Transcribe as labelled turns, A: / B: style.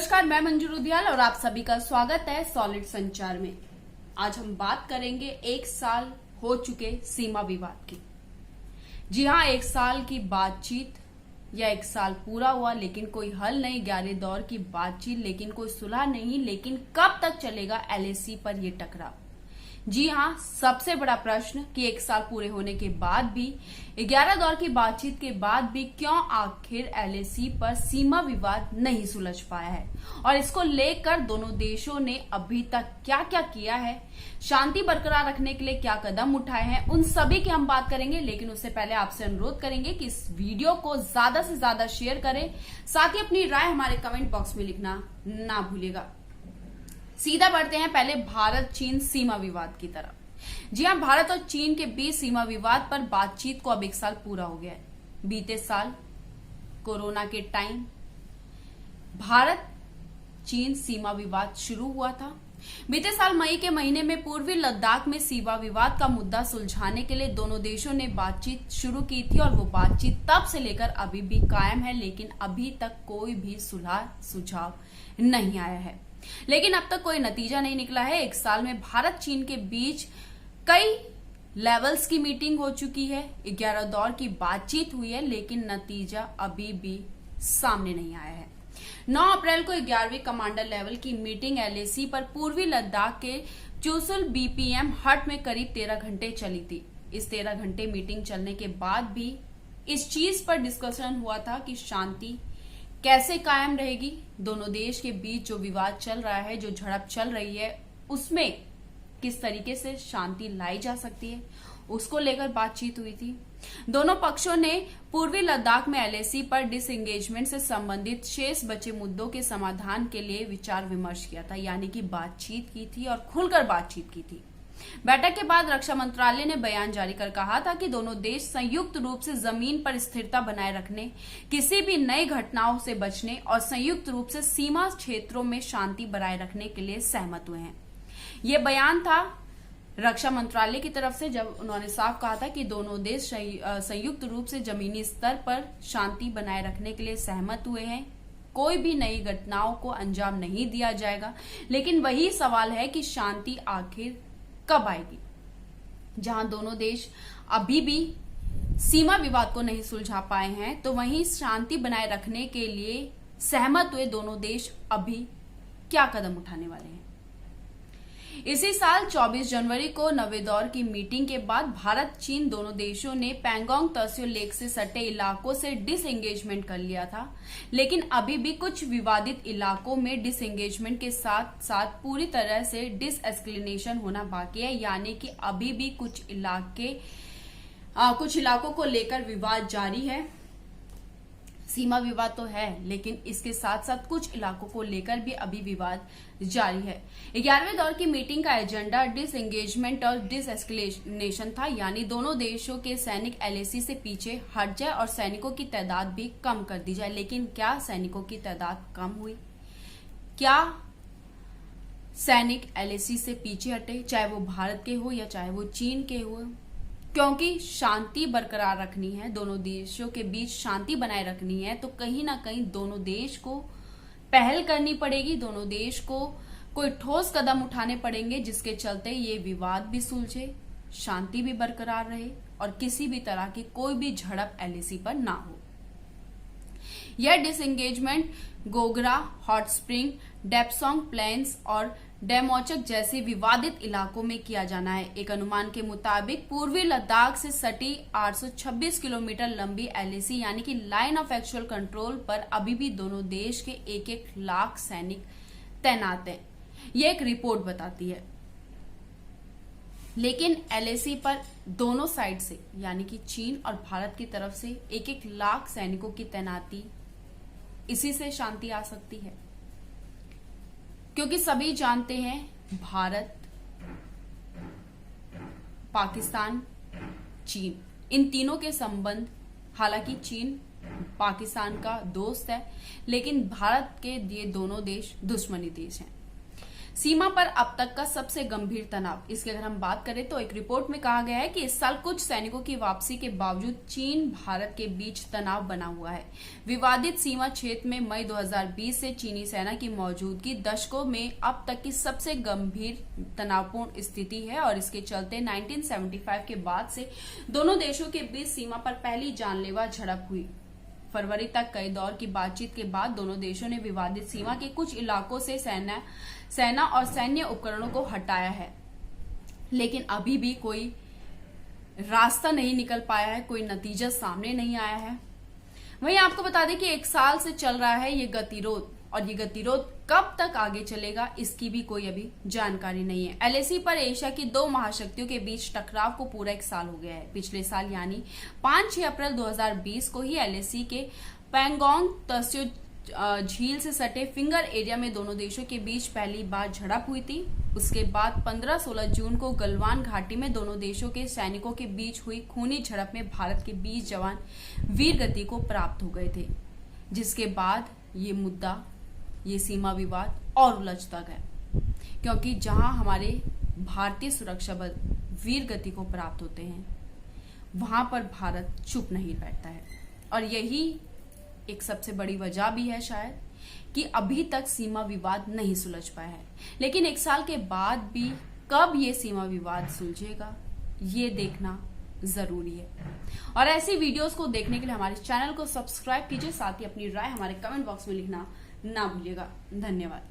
A: नमस्कार, मैं मंजू रुधियाल और आप सभी का स्वागत है सॉलिड संचार में। आज हम बात करेंगे 1 साल हो चुके सीमा विवाद की। जी हाँ, 1 साल की बातचीत या 1 साल पूरा हुआ लेकिन कोई हल नहीं। 11 दौर की बातचीत लेकिन कोई सुलह नहीं। लेकिन कब तक चलेगा एलएसी पर ये टकराव? जी हाँ, सबसे बड़ा प्रश्न कि 1 साल पूरे होने के बाद भी 11 दौर की बातचीत के बाद भी क्यों आखिर एलएसी पर सीमा विवाद नहीं सुलझ पाया है और इसको लेकर दोनों देशों ने अभी तक क्या क्या किया है, शांति बरकरार रखने के लिए क्या कदम उठाए हैं, उन सभी की हम बात करेंगे। लेकिन उससे पहले आपसे अनुरोध करेंगे कि इस वीडियो को ज्यादा से ज्यादा शेयर करें, साथ ही अपनी राय हमारे कमेंट बॉक्स में लिखना ना भूलिएगा। सीधा बढ़ते हैं पहले भारत चीन सीमा विवाद की तरफ। जी हां, भारत और चीन के बीच सीमा विवाद पर बातचीत को अब 1 साल पूरा हो गया है। बीते साल कोरोना के टाइम भारत चीन सीमा विवाद शुरू हुआ था। बीते साल मई के महीने में पूर्वी लद्दाख में सीमा विवाद का मुद्दा सुलझाने के लिए दोनों देशों ने बातचीत शुरू की थी और वो बातचीत तब से लेकर अभी भी कायम है, लेकिन अभी तक कोई भी सुलह सुझाव नहीं आया है। लेकिन अब तक कोई नतीजा नहीं निकला है। 1 साल में भारत चीन के बीच कई लेवल्स की मीटिंग हो चुकी है, 11 दौर की बातचीत हुई है, लेकिन नतीजा अभी भी सामने नहीं आया है। 9 अप्रैल को 11वीं कमांडर लेवल की मीटिंग एलएसी पर पूर्वी लद्दाख के चुशुल बीपीएम हट में करीब 13 घंटे चली थी। इस 13 घंटे मीटिंग चलने के बाद भी इस चीज पर डिस्कशन हुआ था कि शांति कैसे कायम रहेगी। दोनों देश के बीच जो विवाद चल रहा है, जो झड़प चल रही है, उसमें किस तरीके से शांति लाई जा सकती है, उसको लेकर बातचीत हुई थी। दोनों पक्षों ने पूर्वी लद्दाख में एलएसी पर डिसएंगेजमेंट से संबंधित शेष बचे मुद्दों के समाधान के लिए विचार विमर्श किया था, यानी कि बातचीत की थी और खुलकर बातचीत की थी। बैठक के बाद रक्षा मंत्रालय ने बयान जारी कर कहा था कि दोनों देश संयुक्त रूप से जमीन पर स्थिरता बनाए रखने, किसी भी नई घटनाओं से बचने और संयुक्त रूप से सीमा क्षेत्रों में शांति बनाए रखने के लिए सहमत हुए हैं। यह बयान था रक्षा मंत्रालय की तरफ से, जब उन्होंने साफ कहा था कि दोनों देश संयुक्त रूप से जमीनी स्तर पर शांति बनाए रखने के लिए सहमत हुए हैं। कोई भी नई घटनाओं को अंजाम नहीं दिया जाएगा। लेकिन वही सवाल है कि शांति आखिर कब आएगी? जहां दोनों देश अभी भी सीमा विवाद को नहीं सुलझा पाए हैं, तो वहीं शांति बनाए रखने के लिए सहमत हुए दोनों देश अभी क्या कदम उठाने वाले हैं? इसी साल 24 जनवरी को 9वें दौर की मीटिंग के बाद भारत चीन दोनों देशों ने पैंगोंग तर्स्यो लेक से सटे इलाकों से डिसएंगेजमेंट कर लिया था। लेकिन अभी भी कुछ विवादित इलाकों में डिसएंगेजमेंट के साथ साथ पूरी तरह से डिसएस्केलेशन होना बाकी है, यानी कि अभी भी कुछ इलाकों को लेकर विवाद जारी है। सीमा विवाद तो है, लेकिन इसके साथ साथ कुछ इलाकों को लेकर भी अभी विवाद जारी है। 11वें दौर की मीटिंग का एजेंडा डिसएंगेजमेंट और डिसएस्केलेशन था, यानी दोनों देशों के सैनिक एलएसी से पीछे हट जाए और सैनिकों की तादाद भी कम कर दी जाए। लेकिन क्या सैनिकों की तादाद कम हुई? क्या सैनिक एलएसी से पीछे हटे, चाहे वो भारत के हो या चाहे वो चीन के हो? क्योंकि शांति बरकरार रखनी है, दोनों देशों के बीच शांति बनाए रखनी है, तो कहीं ना कहीं दोनों देश को पहल करनी पड़ेगी। दोनों देश को कोई ठोस कदम उठाने पड़ेंगे, जिसके चलते ये विवाद भी सुलझे, शांति भी बरकरार रहे और किसी भी तरह की कोई भी झड़प एलएसी पर ना हो। यह disengagement Gogra, hot spring, Depsang plains और डेमोचक जैसे विवादित इलाकों में किया जाना है। एक अनुमान के मुताबिक पूर्वी लद्दाख से सटी 826 किलोमीटर लंबी एलएसी यानी कि लाइन ऑफ एक्चुअल कंट्रोल पर अभी भी दोनों देश के 1-1 लाख सैनिक तैनात हैं, यह एक रिपोर्ट बताती है। लेकिन एलएसी पर दोनों साइड से यानी कि चीन और भारत की तरफ से 1-1 लाख सैनिकों की तैनाती, इसी से शांति आ सकती है। क्योंकि सभी जानते हैं भारत, पाकिस्तान, चीन, इन तीनों के संबंध, हालांकि चीन पाकिस्तान का दोस्त है, लेकिन भारत के ये दोनों देश दुश्मनी देश हैं। सीमा पर अब तक का सबसे गंभीर तनाव। इसकी अगर हम बात करें तो एक रिपोर्ट में कहा गया है कि इस साल कुछ सैनिकों की वापसी के बावजूद चीन भारत के बीच तनाव बना हुआ है। विवादित सीमा क्षेत्र में मई 2020 से चीनी सेना की मौजूदगी दशकों में अब तक की सबसे गंभीर तनावपूर्ण स्थिति है और इसके चलते 1975 के बाद से दोनों देशों के बीच सीमा पर पहली जानलेवा झड़प हुई। फरवरी तक कई दौर की बातचीत के बाद दोनों देशों ने विवादित सीमा के कुछ इलाकों से सेना और सैन्य उपकरणों को हटाया है, लेकिन अभी भी कोई रास्ता नहीं निकल पाया है, कोई नतीजा सामने नहीं आया है। वहीं आपको बता दें कि 1 साल से चल रहा है ये गतिरोध और ये गतिरोध कब तक आगे चलेगा इसकी भी कोई अभी जानकारी नहीं है। एलएसी पर एशिया की 2 महाशक्तियों के बीच टकराव को पूरा 1 साल हो गया है। पिछले साल यानी 5-6 अप्रैल 2020 को ही एलएसी के पैंगोंग त्सो झील से सटे फिंगर एरिया में दोनों देशों के बीच पहली बार झड़प हुई थी। उसके बाद 15-16 जून को गलवान घाटी में दोनों देशों के सैनिकों के बीच हुई खूनी झड़प में भारत के 20 जवान वीर गति को प्राप्त हो गए थे, जिसके बाद ये मुद्दा, ये सीमा विवाद और उलझता गया, क्योंकि जहां हमारे भारतीय सुरक्षा बल वीर गति को प्राप्त होते हैं वहां पर भारत चुप नहीं बैठता है। और यही एक सबसे बड़ी वजह भी है शायद कि अभी तक सीमा विवाद नहीं सुलझ पाया है। लेकिन 1 साल के बाद भी कब ये सीमा विवाद सुलझेगा ये देखना जरूरी है। और ऐसी वीडियोस को देखने के लिए हमारे चैनल को सब्सक्राइब कीजिए, साथ ही अपनी राय हमारे कमेंट बॉक्स में लिखना ना भूलिएगा। धन्यवाद।